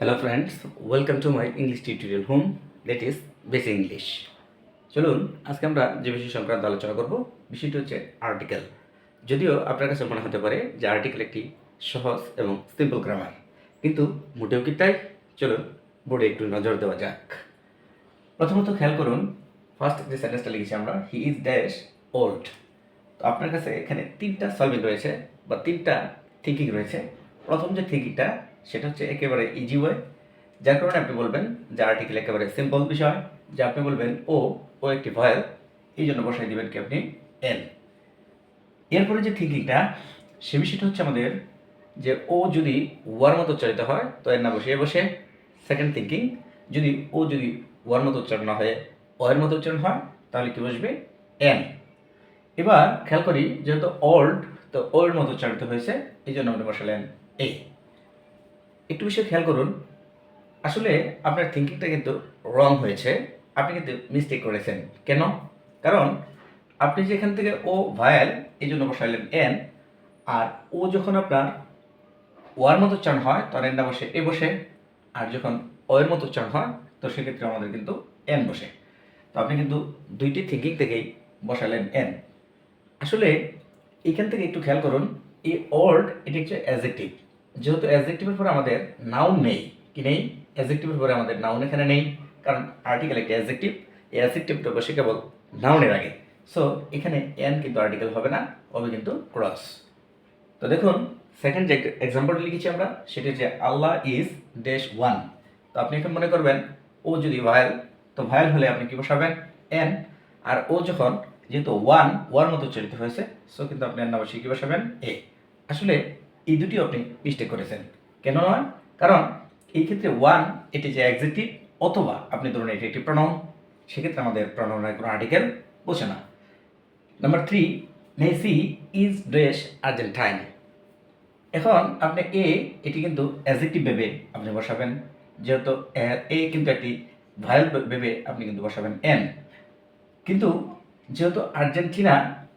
Hello friends, welcome to my English tutorial home, that is basic English. চলুন আজকে আমরা যে বিষয় সংক্রান্ত আলোচনা করব, বিষয়টি হচ্ছে আর্টিকেল। যদিও আপনার কাছে মনে হতে পারে যে আর্টিকেল একটি সহজ এবং সিম্পল গ্রামার, কিন্তু মোটেও কি তাই? চলুন বোর্ডে একটু নজর দেওয়া যাক। প্রথমত খেয়াল করুন, ফার্স্ট যে সেন্টেন্সটা লিখেছি আমরা, হি ইজ ড্যাশ ওল্ড। তো আপনার কাছে এখানে তিনটা সলভিং রয়েছে বা তিনটা থিঙ্কিং রয়েছে। প্রথম যে থিঙ্কিংটা সেটা হচ্ছে একেবারে ইজি ওয়ে, যার কারণে আপনি বলবেন যে আর্টিকেল একেবারে সিম্পল বিষয়, যে আপনি বলবেন ও একটি ভয়েল, এই জন্য বসাই দিবেন কি আপনি এন। এরপরে যে থিঙ্কিংটা, সে বিষয়টা হচ্ছে আমাদের যে ও যদি ওয়ার মতো উচ্চারিত হয় তো এর না বসে বসে। সেকেন্ড থিঙ্কিং, যদি ওয়ার মতো উচ্চারণ না হয়ে এর মতো উচ্চারণ হয় তাহলে কি বসবে এন। এবার খেয়াল করি, যেহেতু ওল্ড তো ওর মতো উচ্চারিত হয়েছে, এই জন্য আপনি বসালেন এ। একটু বিষয় খেয়াল করুন, আসলে আপনার থিঙ্কিংটা কিন্তু রং হয়েছে, আপনি কিন্তু মিস্টেক করেছেন। কেন? কারণ আপনি যে এখান থেকে ও ভায়াল, এই জন্য বসাইলেন এন, আর ও যখন আপনার ওয়ার মতো উচ্চারণ হয় তখন এন না বসে এ বসে, আর যখন এর মতো উচ্চারণ হয় তো সেক্ষেত্রে আমাদের কিন্তু এন বসে। তো আপনি কিন্তু দুইটি থিঙ্কিং থেকেই বসালেন এন। আসলে এখান থেকে একটু খেয়াল করুন, এই ওল্ড এটি হচ্ছে অ্যাডজেক্টিভ, যেহেতু অ্যাডজেক্টিভের পরে আমাদের নাউন নেই, কি নেই? অ্যাডজেক্টিভের পরে আমাদের নাউন এখানে নেই, কারণ আর্টিকেল একটা অ্যাডজেক্টিভ, এই অ্যাডজেক্টিভটা বসে কেবল নাউনের আগে। সো এখানে এন কিন্তু আর্টিকেল হবে না, হবে কিন্তু ক্রস। তো দেখুন, সেকেন্ড যে এক্সাম্পলটা লিখেছি আমরা, সেটি হচ্ছে আল্লাহ ইজ ড্যাশ ওয়ান। তো আপনি এখন মনে করবেন ও যদি ভায়াল, তো ভায়াল হলে আপনি কি বসাবেন এন, আর ও যখন যেহেতু ওয়ার মতো উচ্চারিত হয়েছে, সো কিন্তু আপনি এন না বসিয়ে কি বসাবেন এ। আসলে এই দুটি আপনি মিস্টেক করেছেন। কেন নয়? কারণ এই ক্ষেত্রে ওয়ান এটি যে অ্যাডজেক্টিভ, অথবা আপনি ধরুন এটি একটি প্রনাউন, সেক্ষেত্রে আমাদের প্রনাউনের কোনো আর্টিকেল বসে না। Number 3, Messi is dress Argentine. এখন আপনি এটি কিন্তু অ্যাডজেক্টিভ ভেবে আপনি বসাবেন, যেহেতু এ কিন্তু একটি ভায়াল ভেবে আপনি কিন্তু বসাবেন এন। কিন্তু যেহেতু আর্জেন্টিনা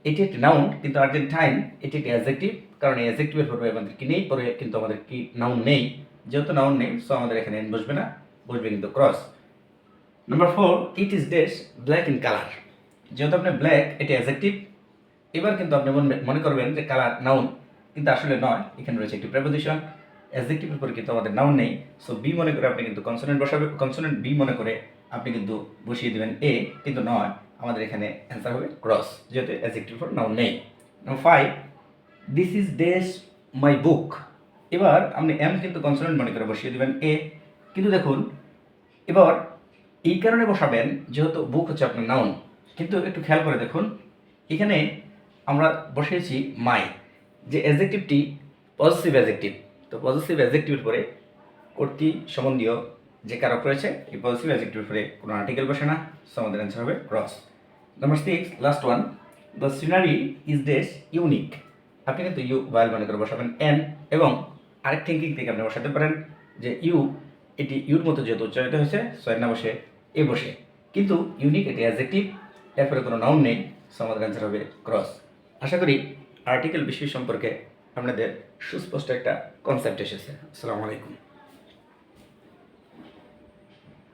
এটি একটি নাউন, কিন্তু আর্জেন্টাইন এটি একটি অ্যাডজেক্টিভ, কারণ এই অ্যাডজেক্টিভের পরে আমাদের কি নেই, পরে কিন্তু আমাদের কি নাউন নেই। যেহেতু নাউন নেই, সো আমাদের এখানে এন বসবে না, বসবে কিন্তু cross. Number 4, it is dash black in colour. যেহেতু আপনি ব্ল্যাক এটি অ্যাডজেক্টিভ, এবার কিন্তু আপনি মনে করবেন যে কালার নাউন, কিন্তু আসলে নয়, এখানে রয়েছে একটি প্রেপোজিশন, অ্যাডজেক্টিভের পরে কিন্তু আমাদের নাউন নেই। সো বি মনে করে আপনি কিন্তু কনসোনেন্ট বসাবে, কনসোনেন্ট বি মনে করে আপনি কিন্তু বসিয়ে দেবেন এ, কিন্তু নয়, আমাদের এখানে অ্যান্সার হবে ক্রস, যেহেতু অ্যাডজেক্টিভ পর নাউন নেই। Number 5, this is dash my book. এবার আপনি এম কিন্তু কনসোনেন্ট মনে করে বসিয়ে দেবেন এ, কিন্তু দেখুন এবার এই কারণে বসাবেন যেহেতু বুক হচ্ছে আপনার নাউন, কিন্তু একটু খেয়াল করে দেখুন, এখানে আমরা বসিয়েছি মাই, যে অ্যাডজেক্টিভটি পজিটিভ অ্যাডজেক্টিভ। তো পজিটিভ অ্যাডজেক্টিভের পরে কর্তৃ সম্বন্ধীয় যে কারক রয়েছে, এই পজিটিভ অ্যাডজেক্টিভের পরে কোনো আর্টিকেল বসে না, সো আমাদের অ্যান্সার হবে cross. Number 6, last one, the scenery is dash unique. আপনি কিন্তু ইউ ভায়াল মনে করে বসাবেন এন, এবং আরেক থিঙ্কিং থেকে আপনি বসাতে পারেন যে এটি ইউর মতো যেহেতু উচ্চারিত হয়েছে, সো এর না বসে এ বসে, কিন্তু ইউনিক এটি অ্যাডজেক্টিভ, এরপরে কোনো নাউন নেই, সো আমাদের অ্যান্সার হবে ক্রস। আশা করি আর্টিকেল বিষয় সম্পর্কে আপনাদের সুস্পষ্ট একটা কনসেপ্ট এসেছে। আসসালামু আলাইকুম।